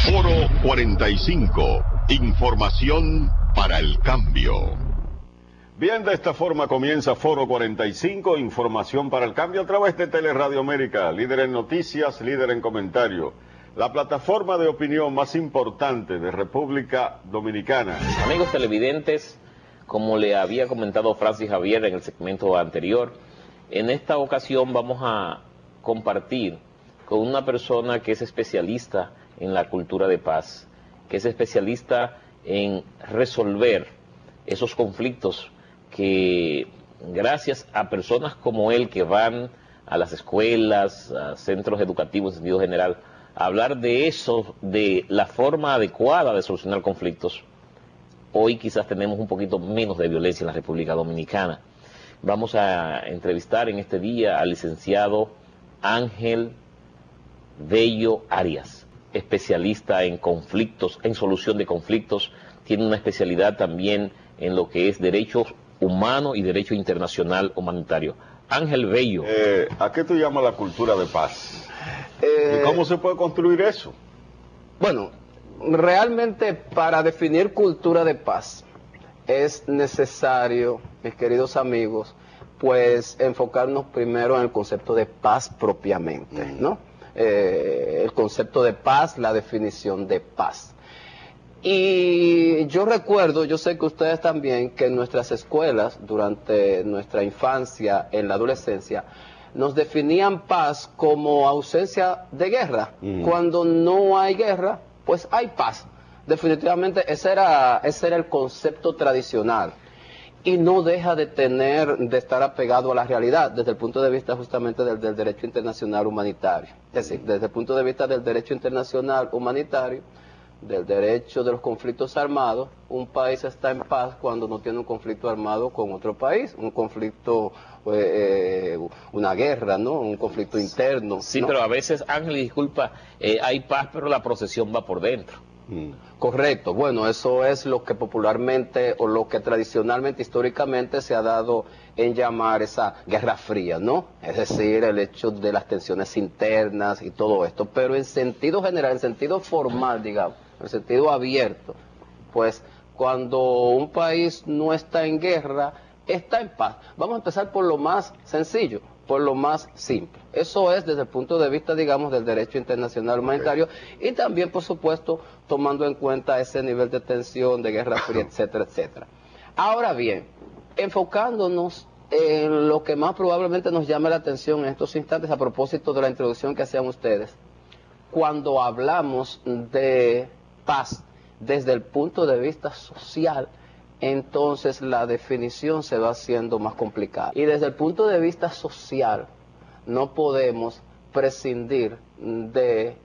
Foro 45. Información para el cambio. Bien, de esta forma comienza Foro 45, información para el cambio a través de Teleradio América, líder en noticias, líder en comentario, la plataforma de opinión más importante de República Dominicana. Amigos televidentes, como le había comentado Francis Javier en el segmento anterior, en esta ocasión vamos a compartir con una persona que es especialista en la cultura de paz, que es especialista en resolver esos conflictos que gracias a personas como él que van a las escuelas, a centros educativos en sentido general, a hablar de eso, de la forma adecuada de solucionar conflictos, hoy quizás tenemos un poquito menos de violencia en la República Dominicana. Vamos a entrevistar en este día al licenciado Ángel Bello Arias, especialista en conflictos, en solución de conflictos, tiene una especialidad también en lo que es derechos humanos y derecho internacional humanitario. Ángel Bello. ¿A qué tú llamas la cultura de paz? ¿Y cómo se puede construir eso? Bueno, realmente para definir cultura de paz es necesario, mis queridos amigos, pues enfocarnos primero en el concepto de paz propiamente, ¿no? El concepto de paz, la definición de paz. Y yo recuerdo, yo sé que ustedes también, que en nuestras escuelas, durante nuestra infancia, en la adolescencia, nos definían paz como ausencia de guerra. Cuando no hay guerra, pues hay paz. Definitivamente ese era el concepto tradicional. Y no deja de estar apegado a la realidad desde el punto de vista justamente del derecho internacional humanitario. Es decir, desde el punto de vista del derecho internacional humanitario, del derecho de los conflictos armados, un país está en paz cuando no tiene un conflicto armado con otro país, un conflicto, una guerra, ¿no? Un conflicto interno. Sí, ¿no? Pero a veces, Ángel, disculpa, hay paz, pero la procesión va por dentro. Correcto, bueno, eso es lo que popularmente o lo que tradicionalmente, históricamente se ha dado en llamar esa guerra fría, ¿no? Es decir, el hecho de las tensiones internas y todo esto, pero en sentido general, en sentido formal, digamos, en sentido abierto, pues cuando un país no está en guerra, está en paz. Vamos a empezar por lo más sencillo, por lo más simple. Eso es desde el punto de vista, digamos, del derecho internacional humanitario y también, por supuesto, tomando en cuenta ese nivel de tensión, de guerra fría, etcétera, etcétera. Ahora bien, enfocándonos en lo que más probablemente nos llame la atención en estos instantes, a propósito de la introducción que hacían ustedes, cuando hablamos de paz desde el punto de vista social, entonces la definición se va haciendo más complicada. Y desde el punto de vista social, no podemos prescindir de,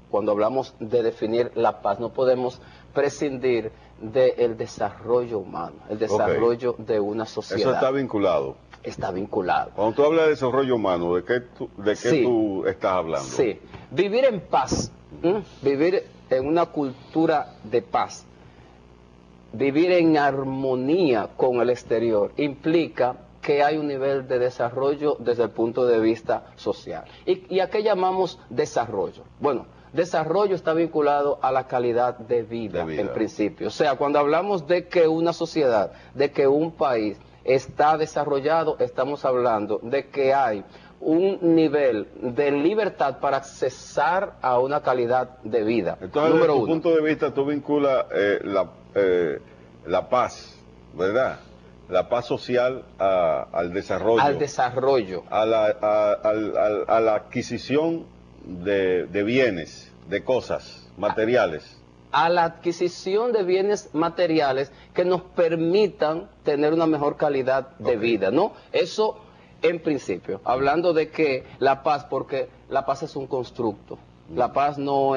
cuando hablamos de definir la paz, no podemos prescindir del desarrollo humano, el desarrollo de una sociedad. Eso está vinculado. Está vinculado. Cuando tú hablas de desarrollo humano, ¿de qué tú estás hablando? Sí, vivir en paz, vivir en una cultura de paz, vivir en armonía con el exterior implica que hay un nivel de desarrollo desde el punto de vista social. ¿Y a qué llamamos desarrollo? Bueno, desarrollo está vinculado a la calidad de vida, en principio. O sea, cuando hablamos de que una sociedad, de que un país está desarrollado, estamos hablando de que hay un nivel de libertad para accesar a una calidad de vida. Entonces, desde tu punto de vista, tú vinculas la paz, ¿verdad? La paz social al desarrollo. Al desarrollo. A la adquisición de bienes, de cosas materiales. A la adquisición de bienes materiales que nos permitan tener una mejor calidad de vida, ¿no? Eso en principio, hablando de que la paz, porque la paz es un constructo. La paz no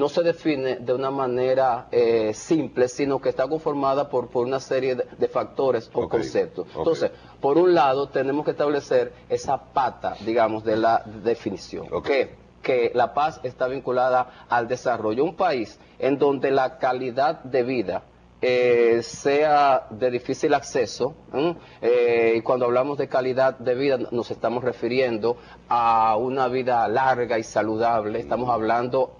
se define de una manera simple, sino que está conformada por una serie de factores o conceptos. Entonces, por un lado, tenemos que establecer esa pata, digamos, de la definición. Que la paz está vinculada al desarrollo. Un país en donde la calidad de vida sea de difícil acceso, y cuando hablamos de calidad de vida nos estamos refiriendo a una vida larga y saludable, estamos hablando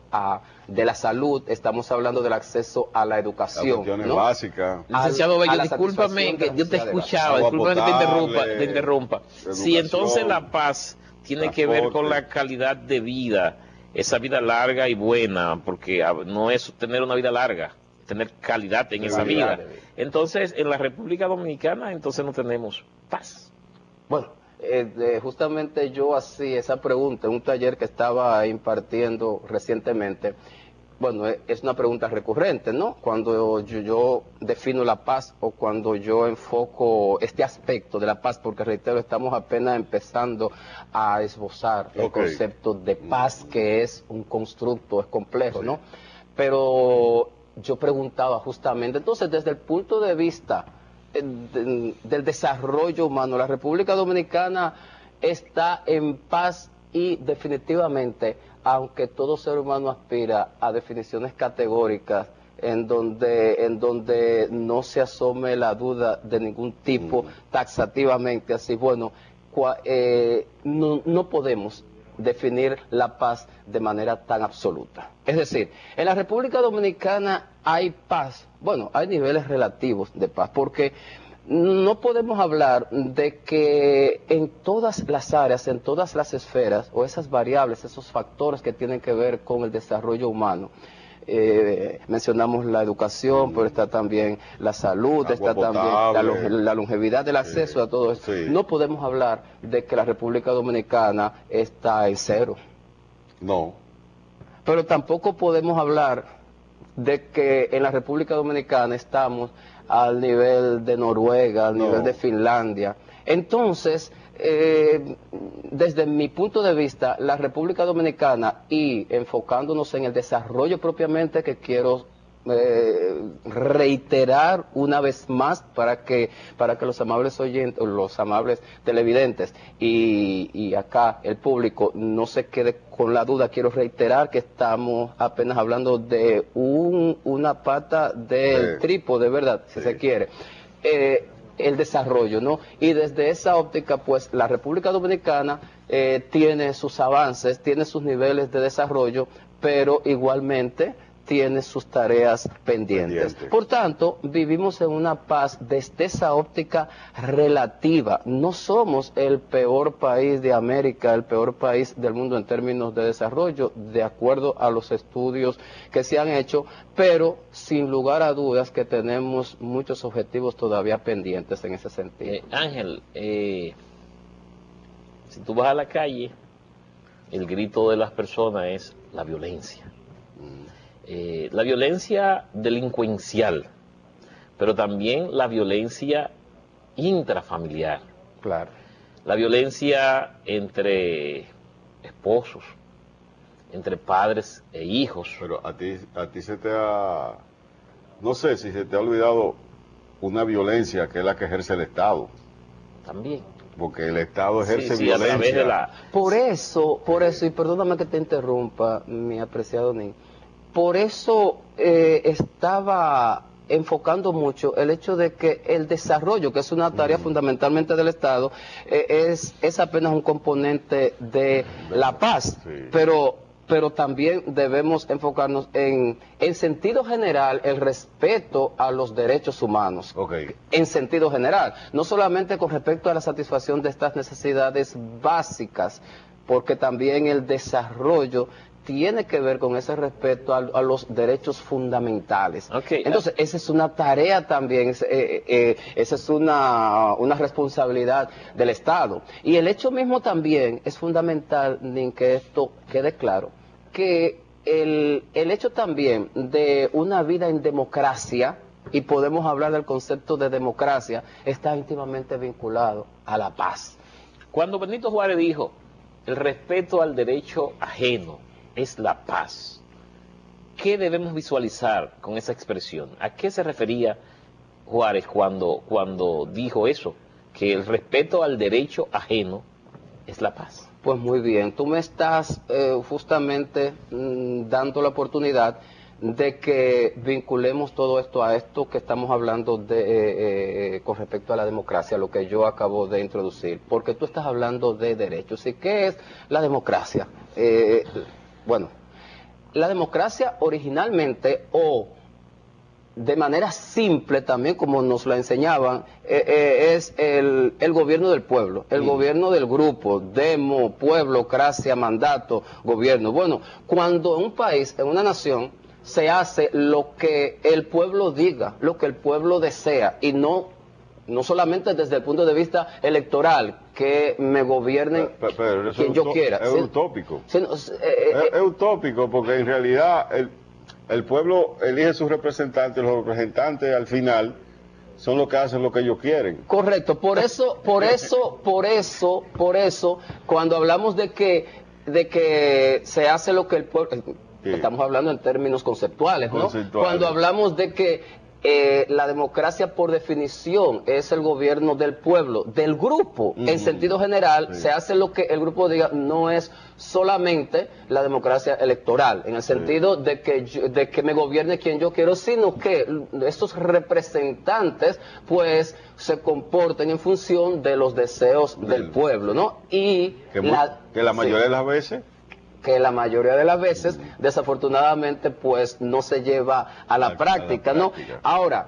de la salud, estamos hablando del acceso a la educación, cuestiones ¿no? básicas. Licenciado Bello, a la discúlpame que yo te satisfacción de escuchaba, Agua discúlpame que potable, te interrumpa. Si educación, entonces la paz tiene que ver con la calidad de vida, esa vida larga y buena, porque no es tener una vida larga, tener calidad en esa vida. Entonces, en la República Dominicana, entonces no tenemos paz. Bueno, justamente yo hacía esa pregunta en un taller que estaba impartiendo recientemente. Bueno, es una pregunta recurrente, ¿no? Cuando yo defino la paz o cuando yo enfoco este aspecto de la paz, porque reitero, estamos apenas empezando a esbozar el concepto de paz, que es un constructo, es complejo, ¿no? Pero yo preguntaba justamente, entonces desde el punto de vista del desarrollo humano, la República Dominicana está en paz y definitivamente, aunque todo ser humano aspira a definiciones categóricas en donde no se asome la duda de ningún tipo taxativamente, así, bueno, no podemos definir la paz de manera tan absoluta. Es decir, en la República Dominicana hay paz, bueno, hay niveles relativos de paz, porque no podemos hablar de que en todas las áreas, en todas las esferas, o esas variables, esos factores que tienen que ver con el desarrollo humano, mencionamos la educación, pero está también la salud, está también la longevidad, el acceso a todo esto. No podemos hablar de que la República Dominicana está en cero. No. Pero tampoco podemos hablar de que en la República Dominicana estamos al nivel de Noruega, al nivel de Finlandia. Entonces, desde mi punto de vista, la República Dominicana, y enfocándonos en el desarrollo propiamente, que quiero reiterar una vez más para que los amables oyentes, los amables televidentes y acá el público no se quede con la duda, quiero reiterar que estamos apenas hablando de una pata del trípode, ¿verdad? Si se quiere. El desarrollo, ¿no? Y desde esa óptica, pues, la República Dominicana tiene sus avances, tiene sus niveles de desarrollo, pero igualmente tiene sus tareas pendientes. Por tanto, vivimos en una paz desde esa óptica relativa. No somos el peor país de América, el peor país del mundo en términos de desarrollo, de acuerdo a los estudios que se han hecho, pero sin lugar a dudas que tenemos muchos objetivos todavía pendientes en ese sentido. Ángel, si tú vas a la calle, el grito de las personas es la violencia. La violencia delincuencial, pero también la violencia intrafamiliar. Claro. La violencia entre esposos, entre padres e hijos. Pero a ti se te ha, no sé si se te ha olvidado una violencia que es la que ejerce el Estado. También. Porque el Estado ejerce violencia. A través de la... Por eso, y perdóname que te interrumpa, mi apreciado Nin, por eso estaba enfocando mucho el hecho de que el desarrollo, que es una tarea fundamentalmente del Estado, es apenas un componente de la paz, pero también debemos enfocarnos en sentido general, el respeto a los derechos humanos. En sentido general, no solamente con respecto a la satisfacción de estas necesidades básicas, porque también el desarrollo tiene que ver con ese respeto a los derechos fundamentales. Entonces, esa es una tarea también, esa es una responsabilidad del Estado. Y el hecho mismo también es fundamental, Nin, que esto quede claro, que el hecho también de una vida en democracia, y podemos hablar del concepto de democracia, está íntimamente vinculado a la paz. Cuando Benito Juárez dijo, el respeto al derecho ajeno es la paz, ¿qué debemos visualizar con esa expresión? ¿A qué se refería Juárez cuando dijo eso? Que el respeto al derecho ajeno es la paz. Pues muy bien, tú me estás justamente dando la oportunidad de que vinculemos todo esto a esto que estamos hablando de con respecto a la democracia, lo que yo acabo de introducir, porque tú estás hablando de derechos. ¿Y qué es la democracia? Bueno, la democracia originalmente, o de manera simple también, como nos la enseñaban, es el gobierno del pueblo, el gobierno del grupo, demo, pueblocracia, mandato, gobierno. Bueno, cuando en un país, en una nación, se hace lo que el pueblo diga, lo que el pueblo desea, y no solamente desde el punto de vista electoral, que me gobiernen pero quien yo quiera. Es utópico. Es utópico porque en realidad el pueblo elige sus representantes, los representantes al final son los que hacen lo que ellos quieren. Correcto, por eso, cuando hablamos de que se hace lo que el pueblo, estamos hablando en términos conceptuales, ¿no? Cuando hablamos de que la democracia por definición es el gobierno del pueblo, del grupo, en sentido general, se hace lo que el grupo diga, no es solamente la democracia electoral, en el sentido de que me gobierne quien yo quiero, sino que estos representantes pues se comporten en función de los deseos del pueblo, ¿no? Y que la mayoría de las veces desafortunadamente, pues no se lleva a la práctica, ¿no? Ahora,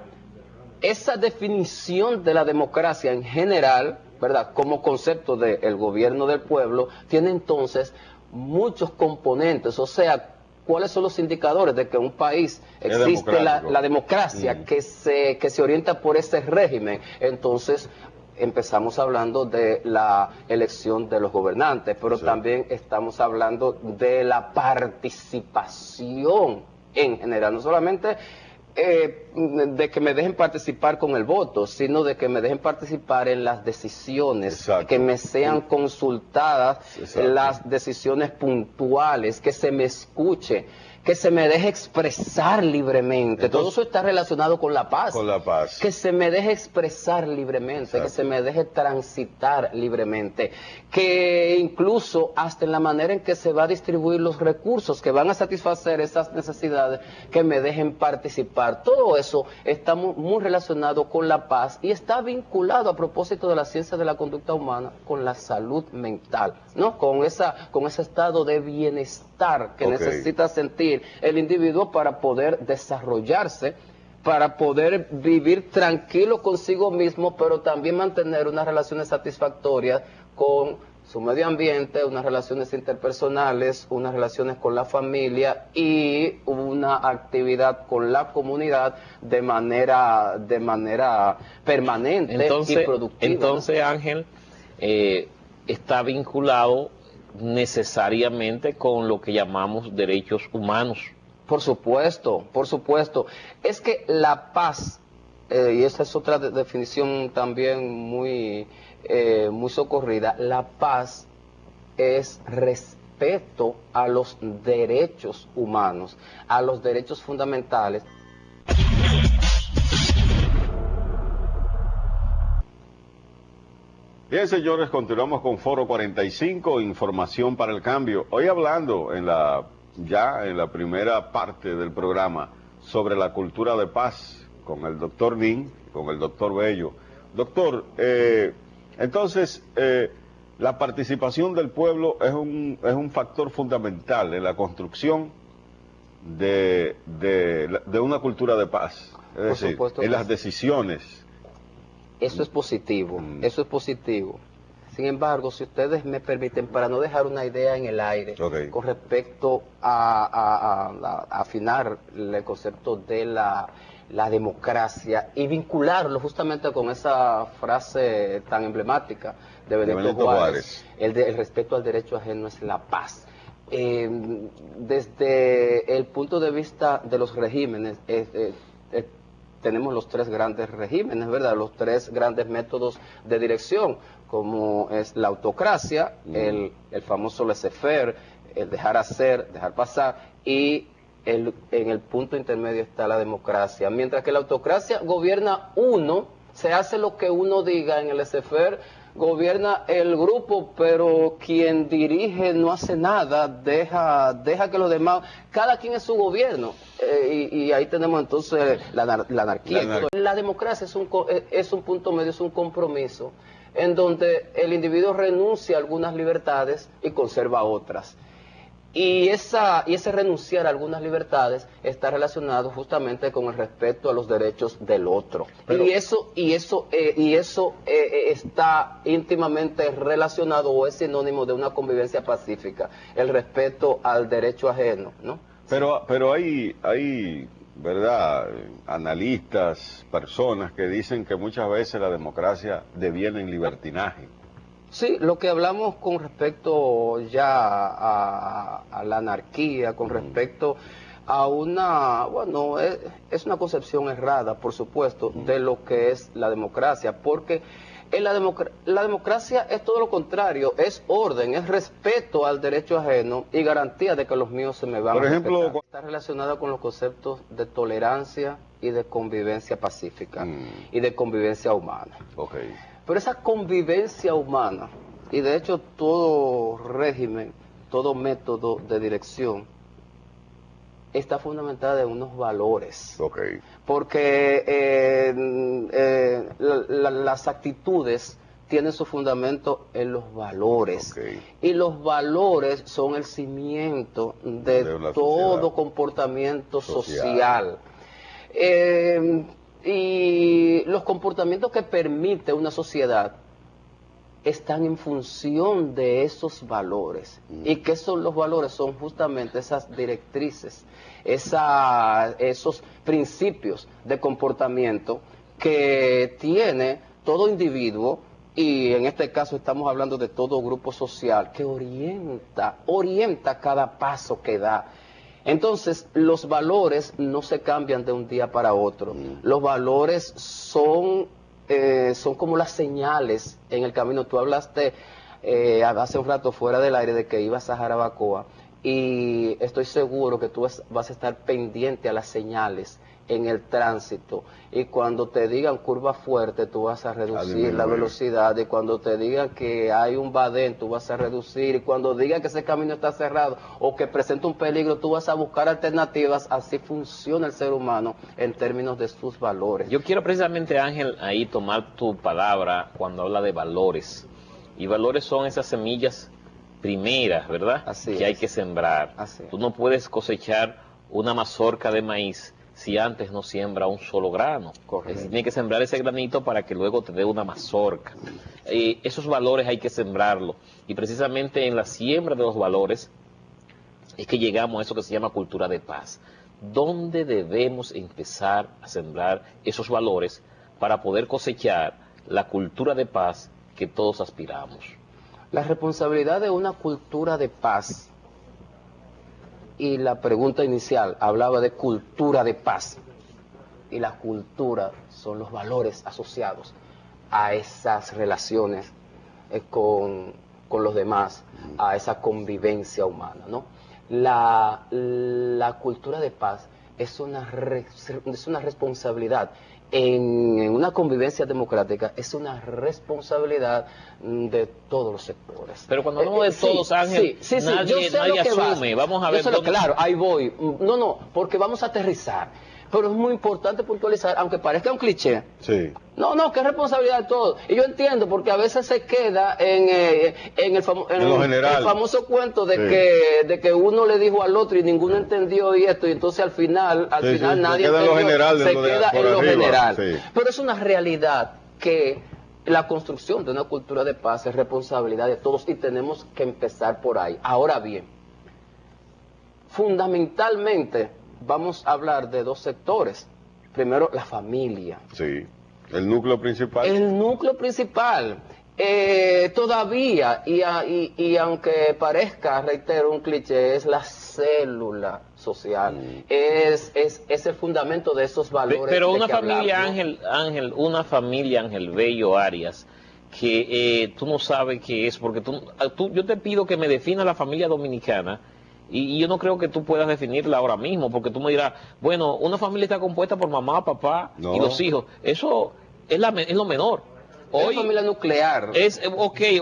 esa definición de la democracia en general, ¿verdad?, como concepto del gobierno del pueblo, tiene entonces muchos componentes, o sea, ¿cuáles son los indicadores de que un país existe la democracia que se orienta por ese régimen? Entonces, empezamos hablando de la elección de los gobernantes, pero también estamos hablando de la participación en general, no solamente de que me dejen participar con el voto, sino de que me dejen participar en las decisiones, que me sean consultadas las decisiones puntuales, que se me escuche, que se me deje expresar libremente. Todo eso está relacionado con la paz. Con la paz. Que se me deje expresar libremente, que se me deje transitar libremente, que incluso hasta en la manera en que se va a distribuir los recursos que van a satisfacer esas necesidades, que me dejen participar. Todo eso está muy relacionado con la paz y está vinculado, a propósito de la ciencia de la conducta humana, con la salud mental, ¿no? Con ese estado de bienestar que necesita sentir el individuo para poder desarrollarse, para poder vivir tranquilo consigo mismo, pero también mantener unas relaciones satisfactorias con su medio ambiente, unas relaciones interpersonales, unas relaciones con la familia y una actividad con la comunidad de manera permanente y productiva. Entonces, Ángel, está vinculado necesariamente con lo que llamamos derechos humanos. Por supuesto. Es que la paz, y esa es otra definición también muy socorrida, la paz es respeto a los derechos humanos, a los derechos fundamentales. Bien, señores, continuamos con Foro 45, Información para el Cambio. Hoy hablando ya en la primera parte del programa sobre la cultura de paz con el doctor Nin, con el doctor Bello. Doctor, entonces, la participación del pueblo es un factor fundamental en la construcción de una cultura de paz. Es decir, en las decisiones. Eso es positivo, eso es positivo. Sin embargo, si ustedes me permiten, para no dejar una idea en el aire, con respecto a afinar el concepto de la democracia y vincularlo justamente con esa frase tan emblemática de Benito Juárez, el respeto al derecho ajeno es la paz. Desde el punto de vista de los regímenes, tenemos los tres grandes regímenes, ¿verdad? Los tres grandes métodos de dirección, como es la autocracia, el famoso laissez-faire, el dejar hacer, dejar pasar, y en el punto intermedio está la democracia. Mientras que la autocracia gobierna uno, se hace lo que uno diga, en el laissez-faire gobierna el grupo, pero quien dirige no hace nada, deja que los demás, cada quien es su gobierno, y ahí tenemos entonces la anarquía. La democracia es un punto medio, es un compromiso, en donde el individuo renuncia a algunas libertades y conserva otras. Y ese renunciar a algunas libertades está relacionado justamente con el respeto a los derechos del otro. Pero, y eso está íntimamente relacionado o es sinónimo de una convivencia pacífica, el respeto al derecho ajeno, ¿no? Pero hay, ¿verdad?, analistas, personas que dicen que muchas veces la democracia deviene en libertinaje. Sí, lo que hablamos con respecto ya a la anarquía, con respecto a es una concepción errada, por supuesto, de lo que es la democracia, porque la democracia es todo lo contrario, es orden, es respeto al derecho ajeno y garantía de que los míos se me van a respetar. Por ejemplo, está relacionada con los conceptos de tolerancia y de convivencia pacífica y de convivencia humana. Okay. Pero esa convivencia humana, y de hecho todo régimen, todo método de dirección, está fundamentada en unos valores. Okay. Porque las actitudes tienen su fundamento en los valores. Okay. Y los valores son el cimiento de todo comportamiento social. Y los comportamientos que permite una sociedad están en función de esos valores. ¿Y qué son los valores? Son justamente esas directrices, esos principios de comportamiento que tiene todo individuo, y en este caso estamos hablando de todo grupo social, que orienta cada paso que da. Entonces, los valores no se cambian de un día para otro. Los valores son como las señales en el camino. Tú hablaste hace un rato fuera del aire de que ibas a Jarabacoa, y estoy seguro que tú vas a estar pendiente a las señales en el tránsito, y cuando te digan curva fuerte tú vas a reducir la velocidad, y cuando te digan que hay un badén tú vas a reducir, y cuando digan que ese camino está cerrado o que presenta un peligro tú vas a buscar alternativas. Así funciona el ser humano en términos de sus valores. Yo quiero precisamente, Ángel, ahí tomar tu palabra cuando habla de valores, y valores son esas semillas primeras, ¿verdad? Así que hay que sembrar. Tú no puedes cosechar una mazorca de maíz si antes no siembra un solo grano. Tiene que sembrar ese granito para que luego te dé una mazorca. Esos valores hay que sembrarlos. Y precisamente en la siembra de los valores es que llegamos a eso que se llama cultura de paz. ¿Dónde debemos empezar a sembrar esos valores para poder cosechar la cultura de paz que todos aspiramos? La responsabilidad de una cultura de paz, y la pregunta inicial hablaba de cultura de paz, y la cultura son los valores asociados a esas relaciones con los demás, a esa convivencia humana, ¿no? La cultura de paz es una responsabilidad. En una convivencia democrática es una responsabilidad de todos los sectores. Pero cuando hablamos de todos, Ángel, nadie asume. Vamos a ver. Claro, ahí voy. No, porque vamos a aterrizar. Pero es muy importante puntualizar, aunque parezca un cliché. Sí. No, que es responsabilidad de todos. Y yo entiendo, porque a veces se queda en el famoso cuento de que uno le dijo al otro y ninguno entendió y esto, y entonces al final nadie entendió. Se queda en lo general. Sí. Pero es una realidad que la construcción de una cultura de paz es responsabilidad de todos y tenemos que empezar por ahí. Ahora bien, fundamentalmente vamos a hablar de dos sectores. Primero, la familia. Sí, el núcleo principal. El núcleo principal. Todavía, y aunque parezca, reitero, un cliché, es la célula social. Es el fundamento de esos valores. Pero una familia, Ángel, una familia, Ángel Bello Arias, que tú no sabes qué es, porque yo te pido que me defina la familia dominicana. Y yo no creo que tú puedas definirla ahora mismo, porque tú me dirás, bueno, una familia está compuesta por mamá, papá y los hijos. Eso es lo menor. Hoy, familia nuclear.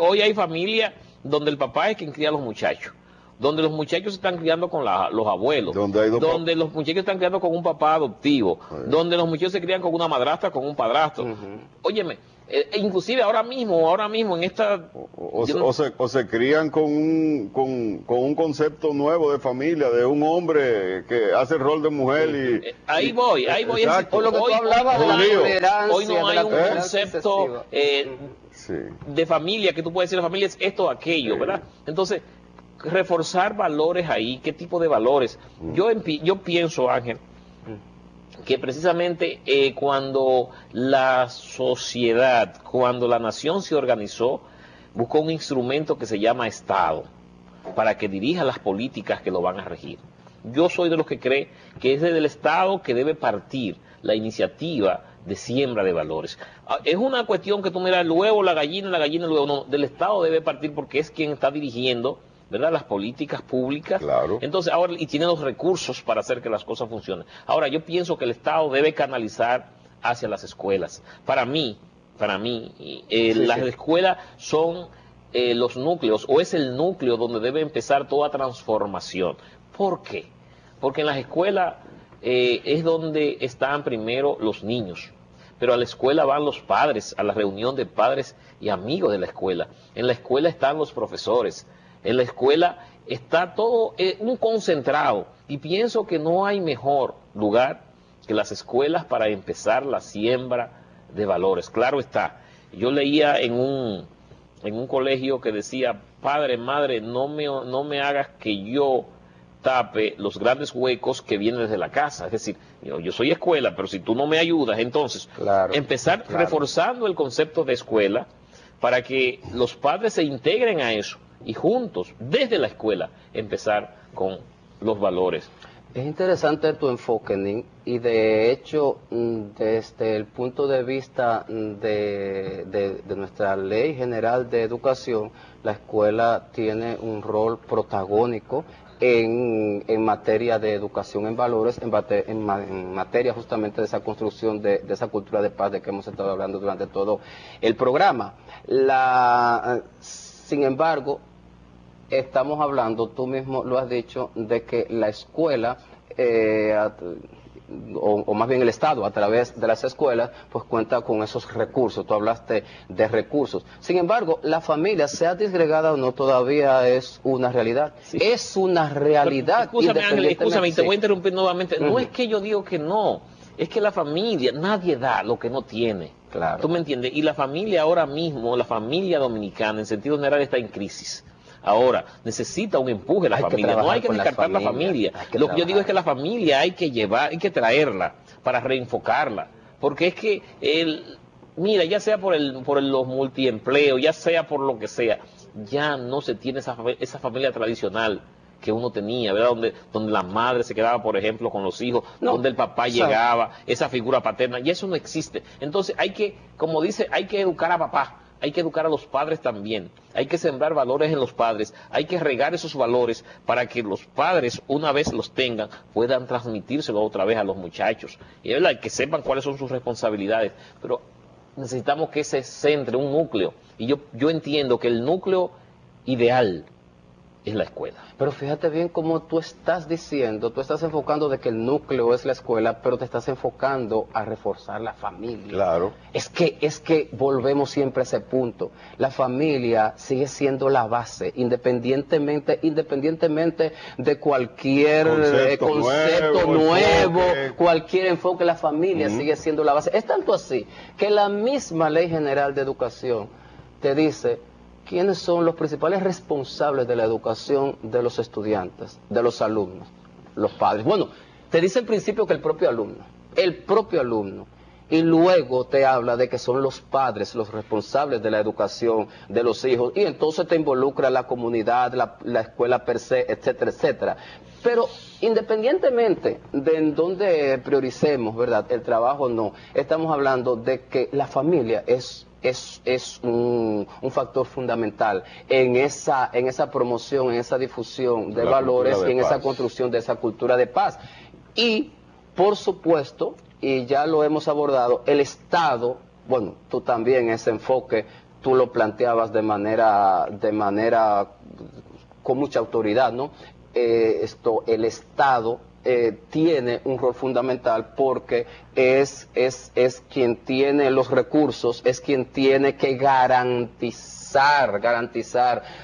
Hoy hay familia donde el papá es quien cría a los muchachos, donde los muchachos se están criando con los abuelos, donde los muchachos están criando con un papá adoptivo, donde los muchachos se crían con una madrastra, con un padrastro. Óyeme, inclusive ahora mismo en esta... O se crían con un concepto nuevo de familia, de un hombre que hace el rol de mujer y... Ahí voy. O lo que tú hablabas de la tolerancia. Hoy no hay un concepto de familia, que tú puedes decir, la familia es esto o aquello, ¿verdad? Entonces, reforzar valores ahí, ¿qué tipo de valores? Yo pienso, Ángel, que precisamente cuando la sociedad, cuando la nación se organizó, buscó un instrumento que se llama Estado, para que dirija las políticas que lo van a regir. Yo soy de los que cree que es del Estado que debe partir la iniciativa de siembra de valores. Es una cuestión que tú miras el huevo, la gallina, el huevo. No, del Estado debe partir porque es quien está dirigiendo, ¿verdad?, las políticas públicas. Claro. Entonces, ahora, y tiene los recursos para hacer que las cosas funcionen. Ahora, yo pienso que el Estado debe canalizar hacia las escuelas. Para mí, las escuelas son los núcleos, o es el núcleo donde debe empezar toda transformación. ¿Por qué? Porque en las escuelas es donde están primero los niños, pero a la escuela van los padres, a la reunión de padres y amigos de la escuela. En la escuela están los profesores, en la escuela está todo un concentrado, y pienso que no hay mejor lugar que las escuelas para empezar la siembra de valores. Claro está, yo leía en un colegio que decía, padre, madre, no me hagas que yo tape los grandes huecos que vienen desde la casa. Es decir, yo soy escuela, pero si tú no me ayudas, entonces empezar reforzando el concepto de escuela para que los padres se integren a eso y juntos, desde la escuela, empezar con los valores. Es interesante tu enfoque, Nin, y de hecho, desde el punto de vista de nuestra Ley General de Educación, la escuela tiene un rol protagónico en materia de educación en valores, en materia justamente de esa construcción de esa cultura de paz de que hemos estado hablando durante todo el programa. Sin embargo, estamos hablando, tú mismo lo has dicho, de que la escuela, o más bien el Estado, a través de las escuelas, pues cuenta con esos recursos. Tú hablaste de recursos. Sin embargo, la familia, sea disgregada o no, todavía es una realidad. Sí. Es una realidad. Escúchame, Ángel, escúchame, te voy a interrumpir nuevamente. No es que yo digo que no, es que la familia, nadie da lo que no tiene. Claro. ¿Tú me entiendes? Y la familia ahora mismo, la familia dominicana, en sentido general, está en crisis. Ahora, necesita un empuje la familia, no hay que descartar la familia. Lo que yo digo es que la familia hay que traerla para reenfocarla, porque es que, mira, ya sea por los multiempleos, ya sea por lo que sea, ya no se tiene esa familia tradicional que uno tenía, ¿verdad? Donde la madre se quedaba, por ejemplo, con los hijos, donde el papá llegaba, esa figura paterna, y eso no existe. Entonces hay que, como dice, hay que educar a papá. Hay que educar a los padres también, hay que sembrar valores en los padres, hay que regar esos valores para que los padres, una vez los tengan, puedan transmitírselo otra vez a los muchachos. Y es verdad, que sepan cuáles son sus responsabilidades, pero necesitamos que se centre un núcleo. Y yo entiendo que el núcleo ideal es la escuela. Pero fíjate bien cómo tú estás diciendo, tú estás enfocando de que el núcleo es la escuela, pero te estás enfocando a reforzar la familia. Claro. Es que volvemos siempre a ese punto. La familia sigue siendo la base, independientemente de cualquier concepto nuevo, cualquier enfoque, la familia sigue siendo la base. Es tanto así que la misma Ley General de Educación te dice quiénes son los principales responsables de la educación de los estudiantes, de los alumnos, los padres. Bueno, te dice al principio que el propio alumno, y luego te habla de que son los padres los responsables de la educación de los hijos, y entonces te involucra la comunidad, la escuela per se, etcétera, etcétera. Pero independientemente de en dónde prioricemos, ¿verdad?, el trabajo, no, estamos hablando de que la familia es un factor fundamental en esa promoción, en esa difusión de valores y en esa construcción de esa cultura de paz. Y, por supuesto, y ya lo hemos abordado, el Estado bueno, tú también ese enfoque, tú lo planteabas de manera con mucha autoridad, ¿no? El Estado tiene un rol fundamental porque es quien tiene los recursos, es quien tiene que garantizar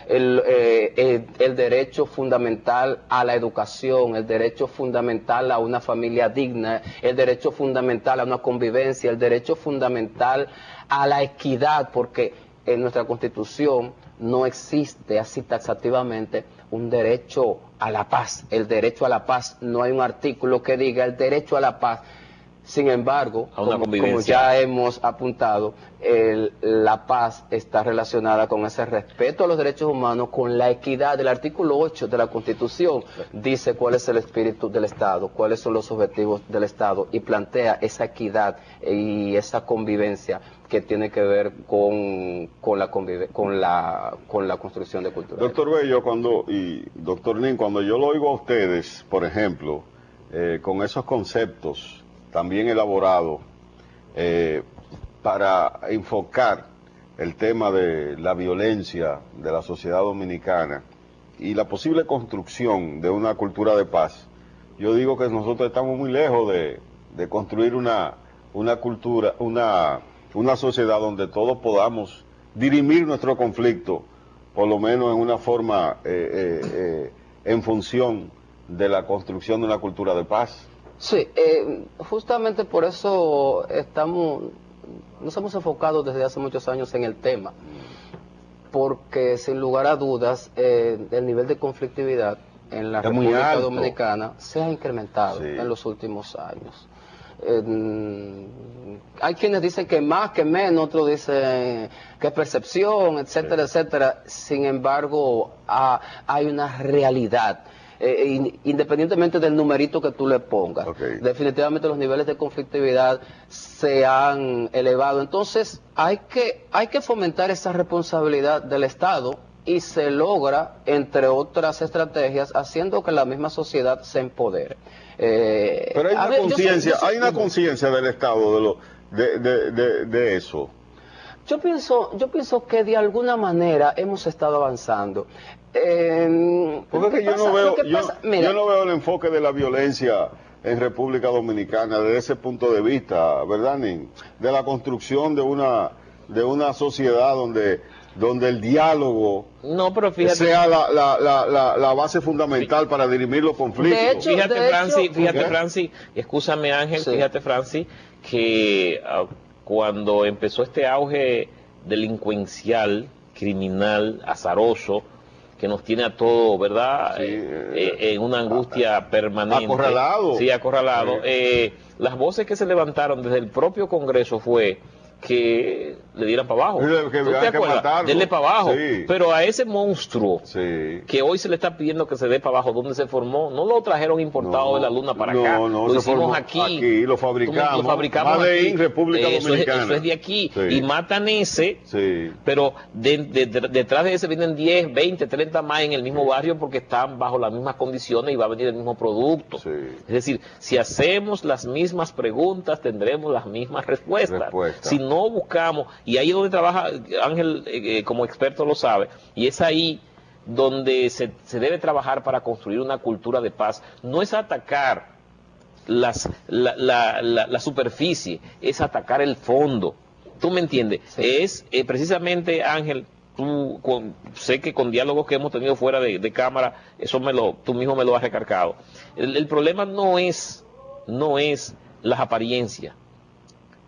el derecho fundamental a la educación, el derecho fundamental a una familia digna, el derecho fundamental a una convivencia, el derecho fundamental a la equidad, porque en nuestra Constitución no existe así taxativamente un derecho a la paz. El derecho a la paz, no hay un artículo que diga el derecho a la paz. Sin embargo, como ya hemos apuntado, la paz está relacionada con ese respeto a los derechos humanos, con la equidad. El artículo 8 de la Constitución dice cuál es el espíritu del Estado, cuáles son los objetivos del Estado, y plantea esa equidad y esa convivencia que tiene que ver con la construcción de cultura. Doctor Bello, y doctor Nin, cuando yo lo oigo a ustedes, por ejemplo, con esos conceptos también elaborados para enfocar el tema de la violencia de la sociedad dominicana y la posible construcción de una cultura de paz, yo digo que nosotros estamos muy lejos de construir una cultura, una sociedad donde todos podamos dirimir nuestro conflicto, por lo menos en una forma en función de la construcción de una cultura de paz. Sí, justamente por eso nos hemos enfocado desde hace muchos años en el tema, porque sin lugar a dudas el nivel de conflictividad en la República Dominicana se ha incrementado en los últimos años. Hay quienes dicen que más, que menos, otros dicen que es percepción, etcétera, etcétera. Sin embargo, hay una realidad. Independientemente del numerito que tú le pongas, definitivamente los niveles de conflictividad se han elevado. Entonces hay que fomentar esa responsabilidad del Estado, y se logra, entre otras estrategias, haciendo que la misma sociedad se empodere. Pero hay una conciencia del Estado de eso. Yo pienso que de alguna manera hemos estado avanzando. Porque yo no veo el enfoque de la violencia en República Dominicana desde ese punto de vista, ¿verdad, Nin? De la construcción de una sociedad donde el diálogo sea la base fundamental para dirimir los conflictos. Fíjate, Francis, escúchame, Ángel, sí. Fíjate, Francis, que cuando empezó este auge delincuencial, criminal, azaroso, que nos tiene a todos, ¿verdad? Sí, en una angustia permanente. Acorralado. Sí, acorralado. Sí. Las voces que se levantaron desde el propio Congreso fue que le dieran para abajo. ¿Tú te acuerdas? Denle para abajo. Sí. Pero a ese monstruo que hoy se le está pidiendo que se dé para abajo, ¿dónde se formó? No lo trajeron importado de la luna para acá. Lo hicimos aquí. Lo fabricamos aquí. En República Dominicana. Eso es de aquí. Sí. Y matan ese, pero detrás de ese vienen 10, 20, 30 más en el mismo barrio porque están bajo las mismas condiciones y va a venir el mismo producto. Sí. Es decir, si hacemos las mismas preguntas, tendremos las mismas respuestas. Si no buscamos, y ahí es donde trabaja Ángel como experto lo sabe, y es ahí donde se debe trabajar para construir una cultura de paz. No es atacar la superficie, es atacar el fondo. ¿Tú me entiendes? Sí. Es precisamente, Ángel, sé que con diálogos que hemos tenido fuera de cámara, tú mismo me lo has recargado. El problema no es las apariencias,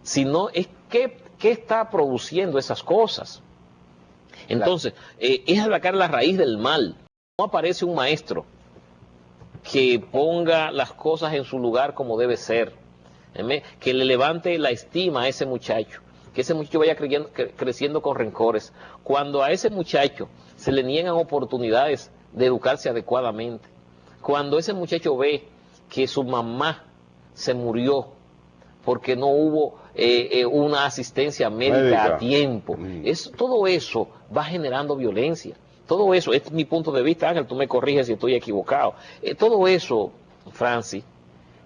sino es qué está produciendo esas cosas. Entonces, es atacar la raíz del mal. No aparece un maestro que ponga las cosas en su lugar como debe ser, que le levante la estima a ese muchacho, que ese muchacho vaya creciendo con rencores. Cuando a ese muchacho se le niegan oportunidades de educarse adecuadamente, cuando ese muchacho ve que su mamá se murió porque no hubo una asistencia médica a tiempo. Todo eso va generando violencia. Todo eso, este es mi punto de vista, Ángel, tú me corriges si estoy equivocado. Todo eso, Francis,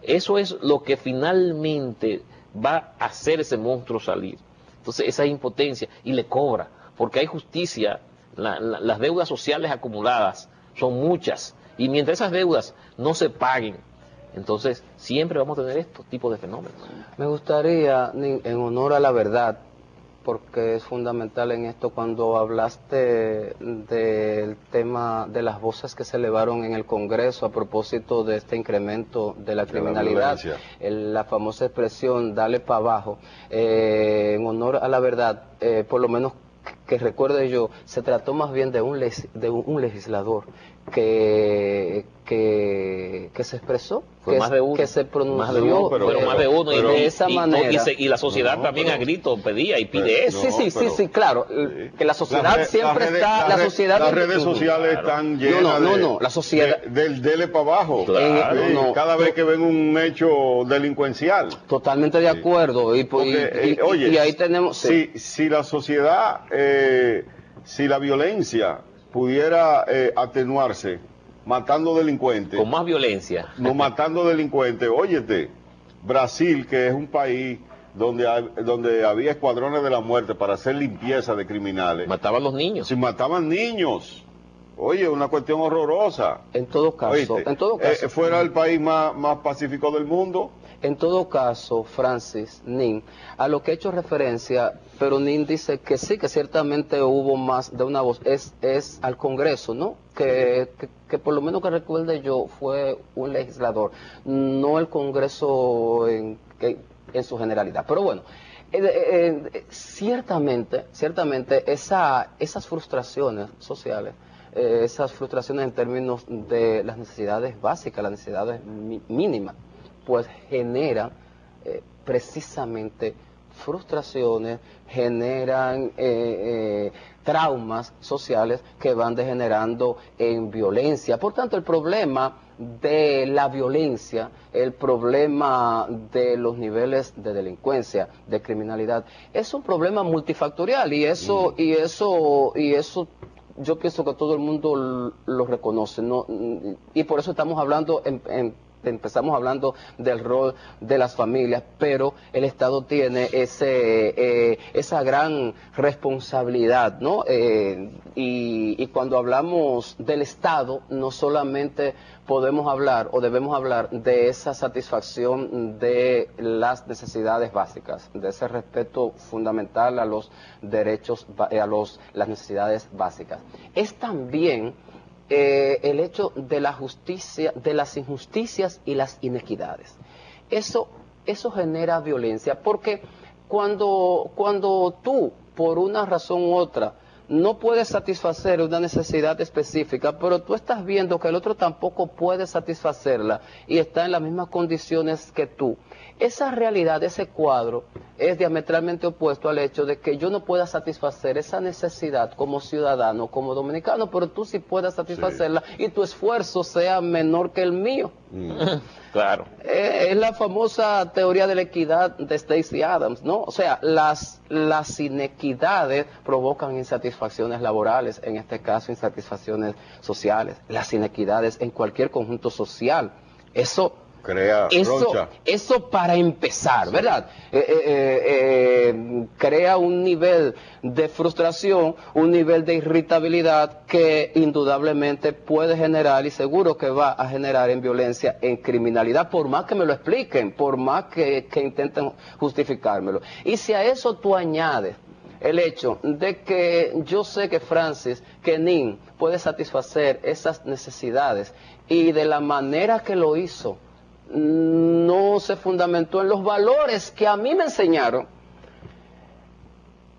eso es lo que finalmente va a hacer ese monstruo salir. Entonces esa impotencia, y le cobra, porque hay justicia, las deudas sociales acumuladas son muchas, y mientras esas deudas no se paguen, entonces siempre vamos a tener estos tipos de fenómenos. Me gustaría, en honor a la verdad, porque es fundamental en esto, cuando hablaste del tema de las voces que se elevaron en el Congreso a propósito de este incremento de la criminalidad, la famosa expresión dale para abajo, en honor a la verdad, por lo menos que recuerde yo, se trató más bien de un legislador que se expresó, fue más de uno, que se pronunció, pero más de uno, pero, y de esa manera. Y la sociedad también a grito pedía y pide eso. Sí, claro, que la sociedad siempre está, la sociedad... Las redes sociales están llenas la sociedad... del dele para abajo, cada vez que ven un hecho delincuencial. Totalmente de acuerdo, y ahí tenemos... Si la sociedad, si la violencia pudiera atenuarse matando delincuentes. Con más violencia. No matando delincuentes. Óyete, Brasil, que es un país donde había escuadrones de la muerte para hacer limpieza de criminales. Mataban los niños. Si mataban niños. Oye, una cuestión horrorosa. En todo caso, fuera el país más pacífico del mundo. En todo caso, Francis, Nin, a lo que he hecho referencia, pero Nin dice que sí, que ciertamente hubo más de una voz, es al Congreso, ¿no? Que por lo menos que recuerde yo fue un legislador, no el Congreso en su generalidad. Pero bueno, ciertamente esas frustraciones sociales, esas frustraciones en términos de las necesidades básicas, las necesidades mínimas, pues generan precisamente frustraciones, generan traumas sociales que van degenerando en violencia. Por tanto, el problema de la violencia, el problema de los niveles de delincuencia, de criminalidad, es un problema multifactorial y eso yo pienso que todo el mundo lo reconoce, ¿no? Y por eso estamos hablando empezamos hablando del rol de las familias, pero el Estado tiene esa gran responsabilidad, ¿no? Y cuando hablamos del Estado, no solamente podemos hablar o debemos hablar de esa satisfacción de las necesidades básicas, de ese respeto fundamental a los derechos, las necesidades básicas. Es también el hecho de la justicia, de las injusticias y las inequidades. Eso genera violencia, porque cuando tú, por una razón u otra, no puedes satisfacer una necesidad específica, pero tú estás viendo que el otro tampoco puede satisfacerla y está en las mismas condiciones que tú. Esa realidad, ese cuadro, es diametralmente opuesto al hecho de que yo no pueda satisfacer esa necesidad como ciudadano, como dominicano, pero tú sí puedas satisfacerla y tu esfuerzo sea menor que el mío. Claro. Es la famosa teoría de la equidad de Stacey Adams, ¿no? O sea, las inequidades provocan insatisfacciones laborales, en este caso insatisfacciones sociales, las inequidades en cualquier conjunto social. Eso para empezar, ¿verdad? Crea un nivel de frustración, un nivel de irritabilidad que indudablemente puede generar y seguro que va a generar en violencia, en criminalidad, por más que me lo expliquen, por más que intenten justificármelo. Y si a eso tú añades el hecho de que yo sé que Francis, que Nin puede satisfacer esas necesidades y de la manera que lo hizo, no se fundamentó en los valores que a mí me enseñaron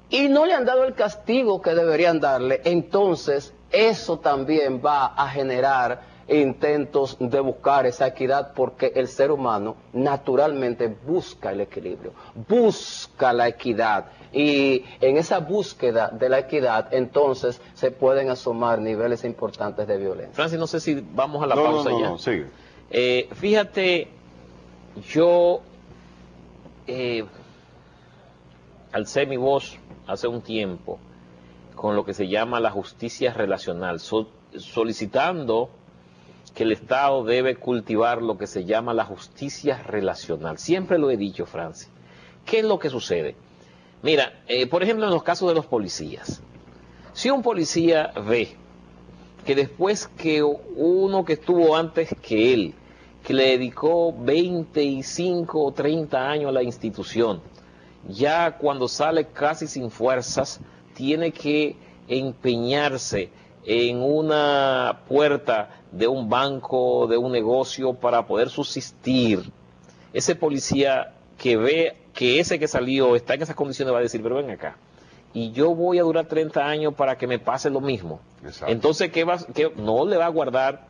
y no le han dado el castigo que deberían darle, entonces eso también va a generar intentos de buscar esa equidad, porque el ser humano naturalmente busca el equilibrio, busca la equidad, y en esa búsqueda de la equidad entonces se pueden asomar niveles importantes de violencia. Francis, no sé si vamos a la pausa ya. No, sigue. Fíjate, yo alcé mi voz hace un tiempo con lo que se llama la justicia relacional, solicitando que el Estado debe cultivar lo que se llama la justicia relacional. Siempre lo he dicho, Francis. ¿Qué es lo que sucede? Mira, por ejemplo, en los casos de los policías. Si un policía ve que después que uno que estuvo antes que él, que le dedicó 25 o 30 años a la institución, ya cuando sale casi sin fuerzas, tiene que empeñarse en una puerta de un banco, de un negocio para poder subsistir, ese policía que ve que ese que salió está en esas condiciones va a decir, pero ven acá, y yo voy a durar 30 años para que me pase lo mismo. Exacto. Entonces, ¿qué no le va a guardar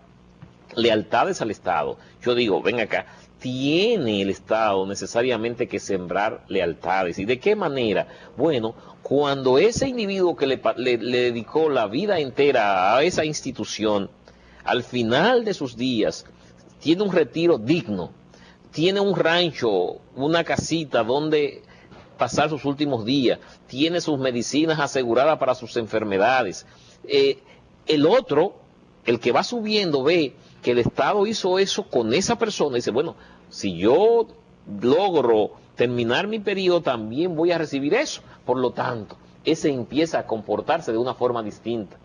lealtades al Estado? Yo digo, ven acá, tiene el Estado necesariamente que sembrar lealtades. ¿Y de qué manera? Bueno, cuando ese individuo que le dedicó la vida entera a esa institución, al final de sus días, tiene un retiro digno, tiene un rancho, una casita donde pasar sus últimos días, tiene sus medicinas aseguradas para sus enfermedades. El otro, el que va subiendo, ve que el Estado hizo eso con esa persona, y dice, bueno, si yo logro terminar mi periodo, también voy a recibir eso. Por lo tanto, ese empieza a comportarse de una forma distinta.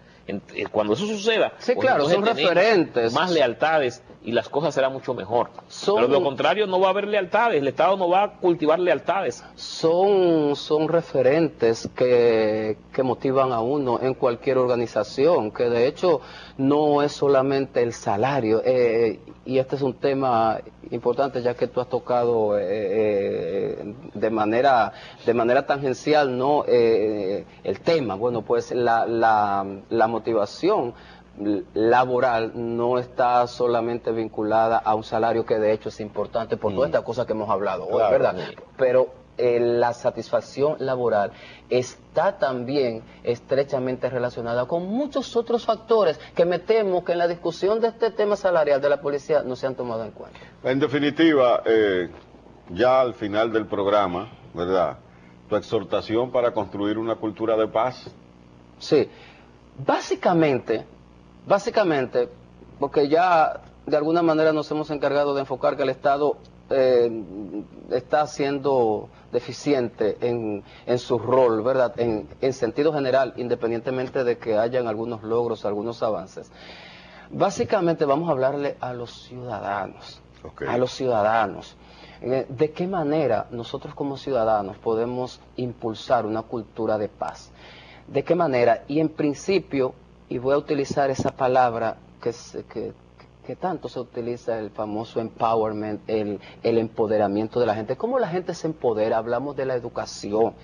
Cuando eso suceda, sí, pues claro, son referentes, más lealtades y las cosas serán mucho mejor. Pero de lo contrario no va a haber lealtades, el Estado no va a cultivar lealtades. Son referentes que motivan a uno en cualquier organización, que de hecho no es solamente el salario, y este es un tema importante ya que tú has tocado de manera tangencial, ¿no? El tema, bueno, pues la motivación laboral no está solamente vinculada a un salario, que de hecho es importante por todas estas cosas que hemos hablado hoy, claro, ¿verdad? Pero la satisfacción laboral está también estrechamente relacionada con muchos otros factores que me temo que en la discusión de este tema salarial de la policía no se han tomado en cuenta. En definitiva, ya al final del programa, ¿verdad?, tu exhortación para construir una cultura de paz. Sí, básicamente, porque ya de alguna manera nos hemos encargado de enfocar que el Estado está siendo deficiente en su rol, ¿verdad?, en sentido general, independientemente de que hayan algunos logros, algunos avances. Básicamente vamos a hablarle a los ciudadanos, a los ciudadanos. ¿De qué manera nosotros como ciudadanos podemos impulsar una cultura de paz? ¿De qué manera? Y en principio, y voy a utilizar esa palabra que tanto se utiliza, el famoso empowerment, el empoderamiento de la gente. ¿Cómo la gente se empodera? Hablamos de la educación.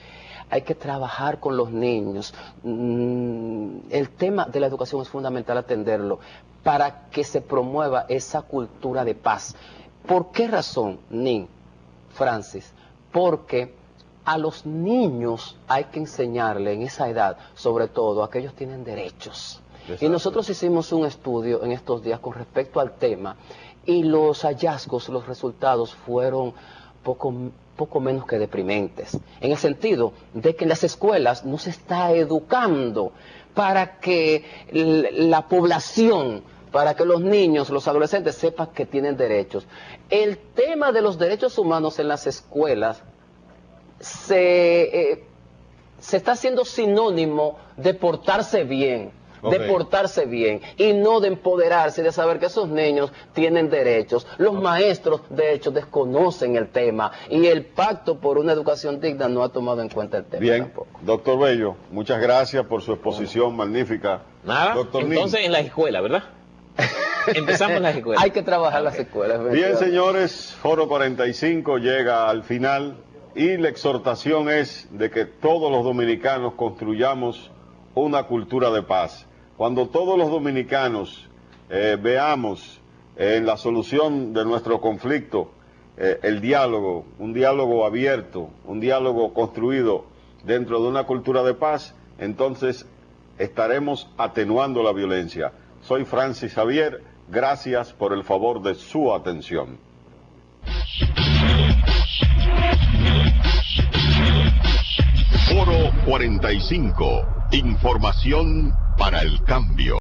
Hay que trabajar con los niños. El tema de la educación es fundamental atenderlo para que se promueva esa cultura de paz. ¿Por qué razón, Nin, Francis? Porque a los niños hay que enseñarle en esa edad, sobre todo, a que ellos tienen derechos. Exacto. Y nosotros hicimos un estudio en estos días con respecto al tema, y los hallazgos, los resultados fueron poco menos que deprimentes, en el sentido de que en las escuelas no se está educando para que la población, para que los niños, los adolescentes sepan que tienen derechos. El tema de los derechos humanos en las escuelas se está haciendo sinónimo de portarse bien, y no de empoderarse, de saber que esos niños tienen derechos. Los maestros, de hecho, desconocen el tema, y el Pacto por una Educación Digna no ha tomado en cuenta el tema. Bien, tampoco. Doctor Bello, muchas gracias por su exposición magnífica. Nada, doctor entonces Nin. En la escuela, ¿verdad? Empezamos en las escuelas. Hay que trabajar en las escuelas. Bien, señores, Foro 45 llega al final, y la exhortación es de que todos los dominicanos construyamos una cultura de paz. Cuando todos los dominicanos veamos en la solución de nuestro conflicto el diálogo, un diálogo abierto, un diálogo construido dentro de una cultura de paz, entonces estaremos atenuando la violencia. Soy Francis Javier, gracias por el favor de su atención. Foro 45, información para el cambio.